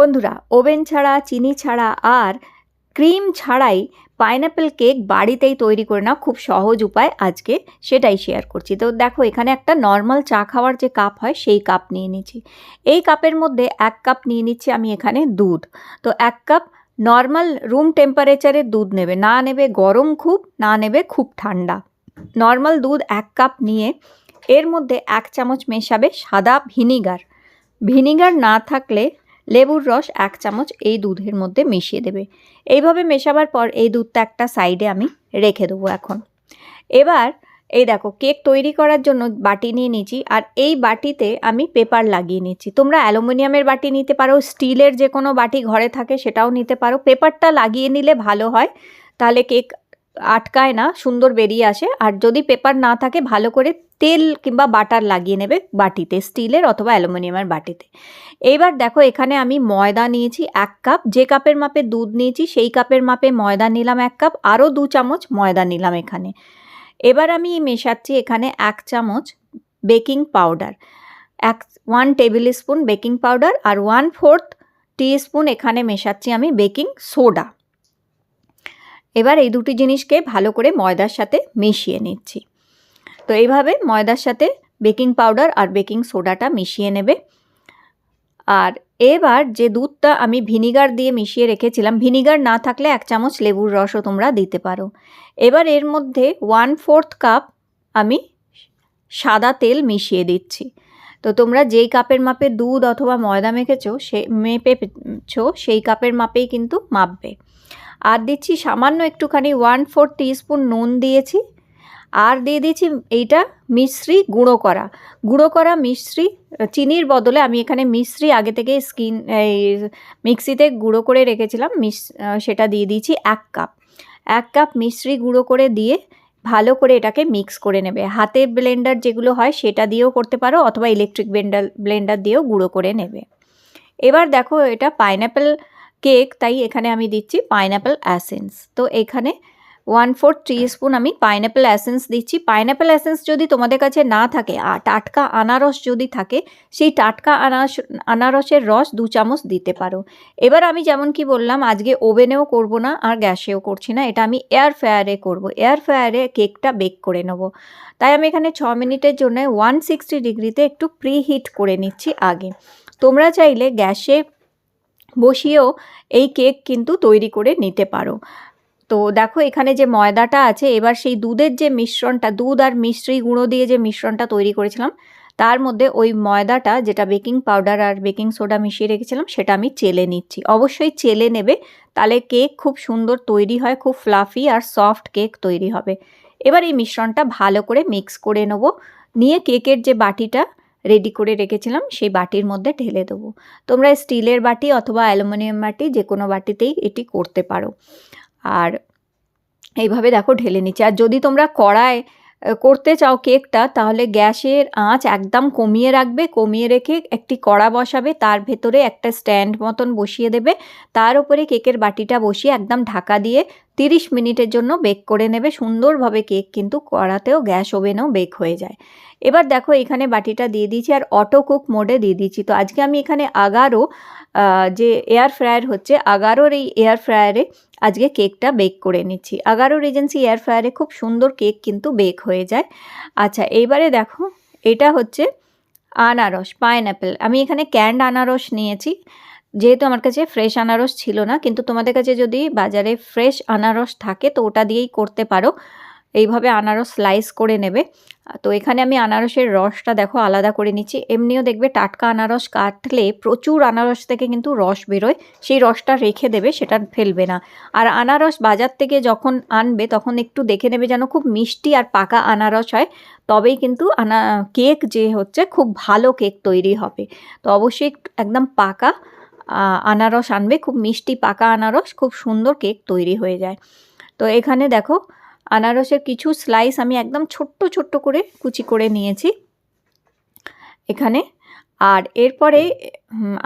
বন্ধুরা, ওভেন ছাড়া, চিনি ছাড়া আর ক্রিম ছাড়াই পাইনঅ্যাপেল কেক বাড়িতেই তৈরি করে নাও খুব সহজ উপায় আজকে সেটাই শেয়ার করছি। তো দেখো, এখানে একটা নর্মাল চা খাওয়ার যে কাপ হয় সেই কাপ নিয়ে নিচ্ছি। এই কাপের মধ্যে 1 কাপ নিয়ে নিচ্ছি আমি এখানে দুধ। তো 1 কাপ নর্মাল রুম টেম্পারেচারের দুধ নেবে, না নেবে গরম খুব, না নেবে খুব ঠান্ডা। নর্মাল দুধ 1 কাপ নিয়ে এর মধ্যে 1 চামচ মেশাবে সাদা ভিনিগার। ভিনিগার না থাকলে লেবুর রস 1 চামচ এই দুধের মধ্যে মিশিয়ে দেবে। এইভাবে মেশাবার পর এই দুধটা একটা সাইডে আমি রেখে দেবো এখন। এবার এই দেখো, কেক তৈরি করার জন্য বাটি নিয়ে নিচ্ছি, আর এই বাটিতে আমি পেপার লাগিয়ে নিচ্ছি। তোমরা অ্যালুমিনিয়ামের বাটি নিতে পারো, স্টিলের যে কোনো বাটি ঘরে থাকে সেটাও নিতে পারো। পেপারটা লাগিয়ে নিলে ভালো হয়, তাহলে কেক আটকায় না, সুন্দর বেরিয়ে আসে। আর যদি পেপার না থাকে, ভালো করে তেল কিংবা বাটার লাগিয়ে নেবে বাটিতে, স্টিলের অথবা অ্যালুমিনিয়ামের বাটিতে। এইবার দেখো, এখানে আমি ময়দা নিয়েছি 1 কাপ। যে কাপের মাপে দুধ নিয়েছি সেই কাপের মাপে ময়দা নিলাম 1 কাপ, আরও 2 চামচ ময়দা নিলাম এখানে। এবার আমি মেশাচ্ছি এখানে 1 চামচ baking powder, 1 tablespoon baking powder, আর 1/4 টিস্পুন এখানে মেশাচ্ছি আমি বেকিং সোডা। এবার এই দুটি জিনিসকে ভালো করে ময়দার সাথে মিশিয়ে নিচ্ছি। তো এইভাবে ময়দার সাথে বেকিং পাউডার আর বেকিং সোডাটা মিশিয়ে নেবে। আর এবার যে দুধটা আমি ভিনিগার দিয়ে মিশিয়ে রেখেছিলাম, ভিনিগার না থাকলে 1 চামচ লেবুর রসও তোমরা দিতে পারো। এবার এর মধ্যে 1/4 কাপ আমি সাদা তেল মিশিয়ে দিচ্ছি। তো তোমরা যেই কাপের মাপে দুধ অথবা ময়দা মেপেছো সেই কাপের মাপেই কিন্তু মাপবে। আর দিচ্ছি সামান্য একটুখানি 1/4 টিস্পুন নুন দিয়েছি। আর দিয়ে দিয়েছি এইটা মিশ্রি গুঁড়ো করা মিশ্রি। চিনির বদলে আমি এখানে মিশ্রি আগে থেকে মিক্সিতে গুঁড়ো করে রেখেছিলাম, সেটা দিয়ে দিয়েছি 1 কাপ। 1 কাপ মিশ্রি গুঁড়ো করে দিয়ে ভালো করে এটাকে মিক্স করে নেবে। হাতের ব্লেন্ডার যেগুলো হয় সেটা দিয়েও করতে পারো, অথবা ইলেকট্রিক ব্লেন্ডার দিয়েও গুঁড়ো করে নেবে। এবার দেখো, এটা পাইনঅ্যাপেল কেক, তাই এখানে আমি দিচ্ছি পাইনঅ্যাপেল এসেন্স। তো এখানে 1/4 টিস্পুন আমি পাইনঅ্যাপেল এসেন্স দিচ্ছি। পাইনঅ্যাপেল এসেন্স যদি তোমাদের কাছে না থাকে, টাটকা আনারস যদি থাকে, সেই টাটকা আনারসের রস 2 চামচ দিতে পারো। এবার আমি যেমন কি বললাম, আজকে ওভেনেও করব না আর গ্যাসেও করছি না, এটা আমি এয়ার ফ্রায়ারে করব। এয়ার ফ্রায়ারে কেকটা বেক করে নেব। তাই আমি এখানে 6 মিনিটের জন্য 160 ডিগ্রিতে একটু প্রি হিট করে নিচ্ছি আগে। তোমরা চাইলে গ্যাসে বসিয়েও এই কেক কিন্তু তৈরি করে নিতে পারো। তো দেখো, এখানে যে ময়দাটা আছে, এবার সেই দুধের যে মিশ্রণটা, দুধ আর মিশ্রি গুঁড়ো দিয়ে যে মিশ্রণটা তৈরি করেছিলাম, তার মধ্যে ওই ময়দাটা, যেটা বেকিং পাউডার আর বেকিং সোডা মিশিয়ে রেখেছিলাম, সেটা আমি চেলে নিচ্ছি। অবশ্যই চেলে নেবে, তাহলে কেক খুব সুন্দর তৈরি হয়, খুব ফ্লাফি আর সফট কেক তৈরি হবে। এবার এই মিশ্রণটা ভালো করে মিক্স করে নেব, নিয়ে কেকের যে বাটিটা রেডি করে রেখেছিলাম সেই বাটির মধ্যে ঢেলে দেবো। তোমরা স্টিলের বাটি অথবা অ্যালুমিনিয়াম বাটি যে কোনো বাটিতেই এটি করতে পারো। আর এইভাবে দেখো ঢেলে নিচ্ছি। আর যদি তোমরা কড়ায় করতে চাও কেকটা, তাহলে গ্যাসের আঁচ একদম কমিয়ে রাখবে। কমিয়ে রেখে একটি কড়া বসাবে, তার ভেতরে একটা স্ট্যান্ড মতন বসিয়ে দেবে, তার উপরে কেকের বাটিটা বসিয়ে একদম ঢাকা দিয়ে 30 মিনিটের জন্য বেক করে নেবে। সুন্দরভাবে কেক কিন্তু কড়াতেও, গ্যাস ওভেনেও বেক হয়ে যায়। এবার দেখো, এখানে বাটিটা দিয়ে দিয়েছি আর অটো কুক মোডে দিয়ে দিয়েছি। তো আজকে আমি এখানে আগারো, যে এয়ার ফ্রায়ার হচ্ছে, আগারোর এই এয়ার ফ্রায়ারে আজকে কেকটা বেক করে নিচ্ছি। আগারো রিজেন্সি এয়ার ফ্রায়ারে খুব সুন্দর কেক কিন্তু বেক হয়ে যায়। আচ্ছা, এইবারে দেখো, এটা হচ্ছে আনারস, পাইনঅ্যাপেল। আমি এখানে ক্যান্ড আনারস নিয়েছি, যেহেতু আমার কাছে ফ্রেশ আনারস ছিল না। কিন্তু তোমাদের কাছে যদি বাজারে ফ্রেশ আনারস থাকে তো ওটা দিয়েই করতে পারো। এইভাবে আনারস স্লাইস করে নেবে। তো এখানে আমি আনারসের রসটা দেখো আলাদা করে নিচ্ছি। এমনিও দেখবে টাটকা আনারস কাটলে প্রচুর আনারস থেকে কিন্তু রস বেরোয়, সেই রসটা রেখে দেবে, সেটা ফেলবে না। আর আনারস বাজার থেকে যখন আনবে তখন একটু দেখে নেবে যেন খুব মিষ্টি আর পাকা আনারস হয়, তবেই কিন্তু কেক যে হচ্ছে খুব ভালো কেক তৈরি হবে। তো অবশ্যই একদম পাকা আনারস আনবে, খুব মিষ্টি পাকা আনারস, খুব সুন্দর কেক তৈরি হয়ে যায়। তো এখানে দেখো, আনারসের কিছু স্লাইস আমি একদম ছোট্ট ছোট্ট করে কুচি করে নিয়েছি এখানে। আর এরপরে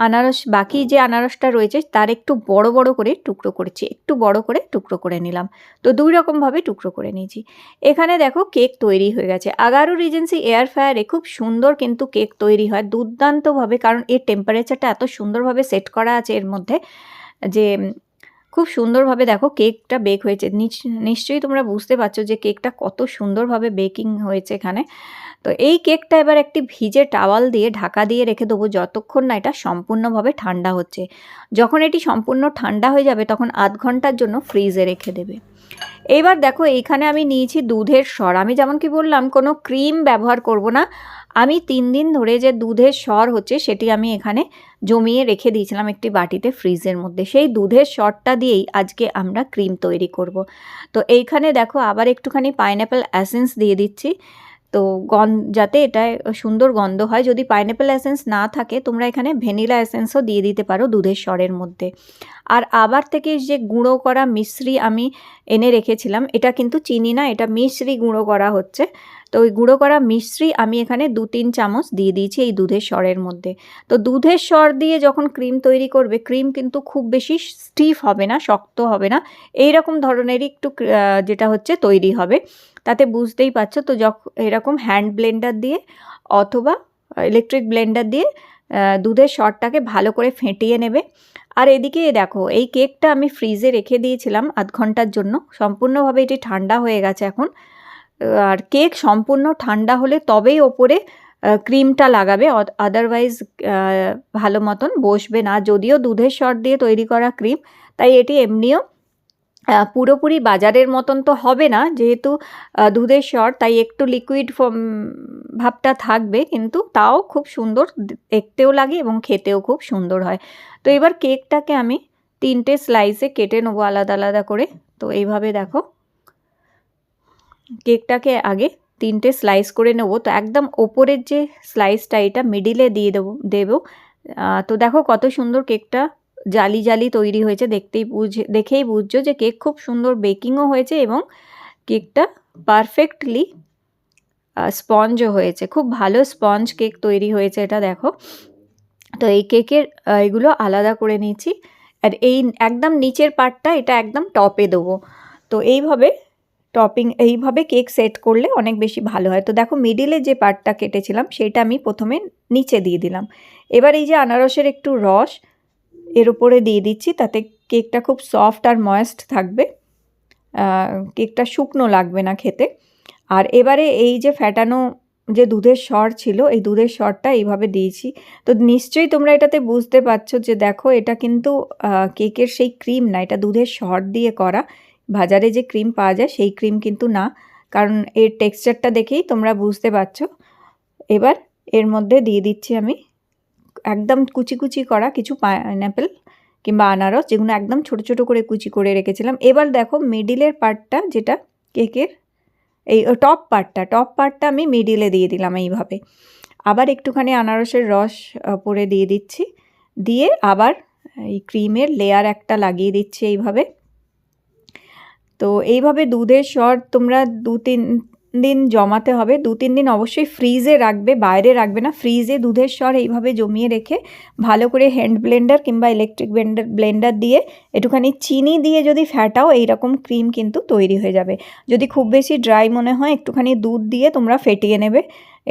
আনারস, বাকি যে আনারসটা রয়েছে তার একটু বড় বড় করে টুকরো করেছি, একটু বড় করে টুকরো করে নিলাম। তো 2 রকমভাবে টুকরো করে নিয়েছি। এখানে দেখো কেক তৈরি হয়ে গেছে। আগারো রিজেন্সি এয়ার ফ্রায়ারে খুব সুন্দর কিন্তু কেক তৈরি হয় দুর্দান্তভাবে, কারণ এর টেম্পারেচারটা এত সুন্দরভাবে সেট করা আছে এর মধ্যে যে খুব সুন্দরভাবে দেখো কেকটা বেক হয়েছে। নিশ্চয়ই তোমরা বুঝতে পারছো যে কেকটা কত সুন্দরভাবে বেকিং হয়েছে এখানে। তো এই কেকটা এবার একটি ভিজে টাওয়াল দিয়ে ঢাকা দিয়ে রেখে দেবো যতক্ষণ না এটা সম্পূর্ণভাবে ঠান্ডা হচ্ছে। যখন এটি সম্পূর্ণ ঠান্ডা হয়ে যাবে তখন আধ ঘন্টার জন্য ফ্রিজে রেখে দেবে। এইবার দেখো এইখানে আমি নিয়েছি দুধের সর। আমি যেমন কি বললাম কোনো ক্রিম ব্যবহার করব না। আমি 3 দিন ধরে যে দুধের সর হচ্ছে সেটি আমি এখানে জমিয়ে রেখে দিয়েছিলাম একটি বাটিতে ফ্রিজের মধ্যে। সেই দুধের সরটা দিয়েই আজকে আমরা ক্রিম তৈরি করব। তো এইখানে দেখো আবার একটুখানি পাইনঅ্যাপেল এসেন্স দিয়ে দিচ্ছি, তো যাতে এটা সুন্দর গন্ধ হয়। যদি পাইনঅ্যাপেল এসেন্স না থাকে তোমরা এখানে ভ্যানিলা এসেন্সও দিয়ে দিতে পারো দুধের সরের মধ্যে। আর আবার থেকে যে গুঁড়ো করা মিশ্রি আমি এনে রেখেছিলাম, এটা কিন্তু চিনি না, এটা মিশ্রি গুঁড়ো করা হচ্ছে। তো ওই গুঁড়ো করা মিশ্রি আমি এখানে 2-3 চামচ দিয়ে দিয়েছি এই দুধের সরের মধ্যে। তো দুধের সর দিয়ে যখন ক্রিম তৈরি করবে, ক্রিম কিন্তু খুব বেশি স্টিফ হবে না, শক্ত হবে না, এই রকম ধরনেরই একটু যেটা হচ্ছে তৈরি হবে। তাতে বুঝতেই পারছো। তো এরকম হ্যান্ড ব্লেন্ডার দিয়ে অথবা ইলেকট্রিক ব্লেন্ডার দিয়ে দুধের সরটাকে ভালো করে ফেটিয়ে নেবে। আর এদিকে দেখো এই কেকটা আমি ফ্রিজে রেখে দিয়েছিলাম আধ ঘন্টার জন্য, সম্পূর্ণভাবে এটি ঠান্ডা হয়ে গেছে এখন। আর কেক সম্পূর্ণ ঠান্ডা হলে তবেই ওপরে ক্রিমটা লাগাবে, আদারওয়াইজ ভালো মতন বসবে না। যদিও দুধের সর দিয়ে তৈরি করা ক্রিম, তাই এটি এমনিও পুরোপুরি বাজারের মতন তো হবে না, যেহেতু দুধের সর, তাই একটু লিকুইড ভাবটা থাকবে, কিন্তু তাও খুব সুন্দর দেখতেও লাগে এবং খেতেও খুব সুন্দর হয়। তো এবার কেকটাকে আমি 3টে স্লাইসে কেটে নেবো আলাদা আলাদা করে। তো এইভাবে দেখো কেকটাকে আগে 3টে স্লাইস করে নেব। তো একদম ওপরের যে স্লাইসটা এটা মিডিলে দিয়ে দেবো। তো দেখো কত সুন্দর কেকটা জালি জালি তৈরি হয়েছে, দেখেই বুঝছো যে কেক খুব সুন্দর বেকিংও হয়েছে এবং কেকটা পারফেক্টলি স্পঞ্জও হয়েছে। খুব ভালো স্পঞ্জ কেক তৈরি হয়েছে এটা দেখো। তো এই কেকের এগুলো আলাদা করে নিয়েছি। আর এই একদম নিচের পার্টটা এটা একদম টপে দেবো। তো এইভাবে কেক সেট করলে অনেক বেশি ভালো হয়। তো দেখো মিডিলে যে পার্টটা কেটেছিলাম সেটা আমি প্রথমে নিচে দিয়ে দিলাম। এবার এই যে আনারসের একটু রস এর উপরে দিয়ে দিচ্ছি, তাতে কেকটা খুব সফট আর ময়েস্ট থাকবে, কেকটা শুকনো লাগবে না খেতে। আর এবারে এই যে ফ্যাটানো যে দুধের সর ছিল, এই দুধের সরটা এইভাবে দিয়েছি। তো নিশ্চয়ই তোমরা এটাতে বুঝতে পারছো যে দেখো এটা কিন্তু কেকের সেই ক্রিম না, এটা দুধের সর দিয়ে করা। বাজারে যে ক্রিম পাওয়া যায় সেই ক্রিম কিন্তু না, কারণ এর টেক্সচারটা দেখেই তোমরা বুঝতে পারছো। এবার এর মধ্যে দিয়ে দিচ্ছি আমি একদম কুচি কুচি করা কিছু পাইনঅ্যাপেল কিংবা আনারস, যেগুলো একদম ছোট ছোট করে কুচি করে রেখেছিলাম। এবার দেখো মিডিলের পার্টটা, যেটা কেকের এই টপ পার্টটা আমি মিডিলে দিয়ে দিলাম এইভাবে। আবার একটুখানি আনারসের রস পরে দিয়ে দিচ্ছি, দিয়ে আবার এই ক্রিমের লেয়ার একটা লাগিয়ে দিচ্ছি এইভাবে। তো এইভাবে দুধের সর তোমরা 2-3 দিন জমাতে হবে। 2-3 দিন অবশ্যই ফ্রিজে রাখবে, বাইরে রাখবে না। ফ্রিজে দুধের সর এইভাবে জমিয়ে রেখে ভালো করে হ্যান্ড ব্লেন্ডার কিংবা ইলেকট্রিক ব্লেন্ডার দিয়ে একটুখানি চিনি দিয়ে যদি ফ্যাটাও, এইরকম ক্রিম কিন্তু তৈরি হয়ে যাবে। যদি খুব বেশি ড্রাই মনে হয় একটুখানি দুধ দিয়ে তোমরা ফেটিয়ে নেবে,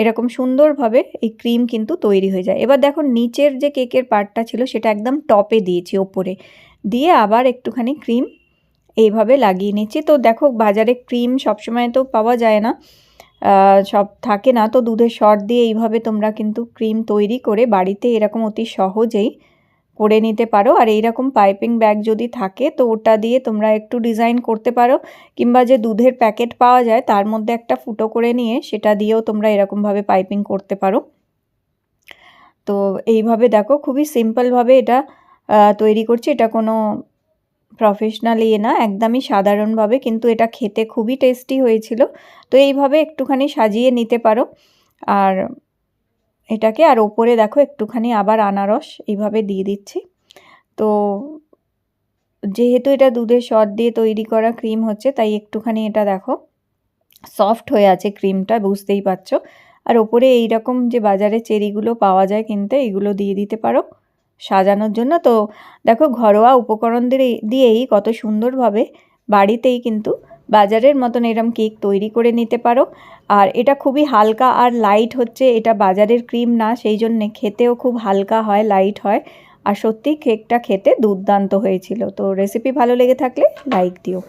এরকম সুন্দরভাবে এই ক্রিম কিন্তু তৈরি হয়ে যায়। এবার দেখো নিচের যে কেকের পার্টটা ছিল সেটা একদম টপে দিয়েছি, ওপরে দিয়ে আবার একটুখানি ক্রিম এইভাবে লাগিয়ে নিচ্ছি। তো দেখো বাজারে ক্রিম সবসময় তো পাওয়া যায় না, সব থাকে না। তো দুধের সর দিয়ে এইভাবে তোমরা কিন্তু ক্রিম তৈরি করে বাড়িতে এরকম অতি সহজেই করে নিতে পারো। আর এইরকম পাইপিং ব্যাগ যদি থাকে তো ওটা দিয়ে তোমরা একটু ডিজাইন করতে পারো, কিংবা যে দুধের প্যাকেট পাওয়া যায় তার মধ্যে একটা ফুটো করে নিয়ে সেটা দিয়েও তোমরা এরকমভাবে পাইপিং করতে পারো। তো এইভাবে দেখো খুবই সিম্পলভাবে এটা তৈরি করছি। এটা কোনো প্রফেশনাল না, একদমই সাধারণভাবে, কিন্তু এটা খেতে খুবই টেস্টি হয়েছিল। তো এইভাবে একটুখানি সাজিয়ে নিতে পারো আর এটাকে। আর ওপরে দেখো একটুখানি আবার আনারস এইভাবে দিয়ে দিচ্ছি। তো যেহেতু এটা দুধের সর দিয়ে তৈরি করা ক্রিম হচ্ছে, তাই একটুখানি এটা দেখো সফট হয়ে আছে ক্রিমটা, বুঝতেই পারছো। আর ওপরে এইরকম যে বাজারে চেরিগুলো পাওয়া যায় কিনতে, এগুলো দিয়ে দিতে পারো সাজানোর জন্য। তো দেখো ঘরোয়া উপকরণ দিয়েই কত সুন্দরভাবে বাড়িতেই কিন্তু বাজারের মতন এরম কেক তৈরি করে নিতে পারো। আর এটা খুবই হালকা আর লাইট হচ্ছে, এটা বাজারের ক্রিম না, সেই জন্যে খেতেও খুব হালকা হয়, লাইট হয়। আর সত্যি কেকটা খেতে দুর্দান্ত হয়েছিল। তো রেসিপি ভালো লেগে থাকলে লাইক দিও।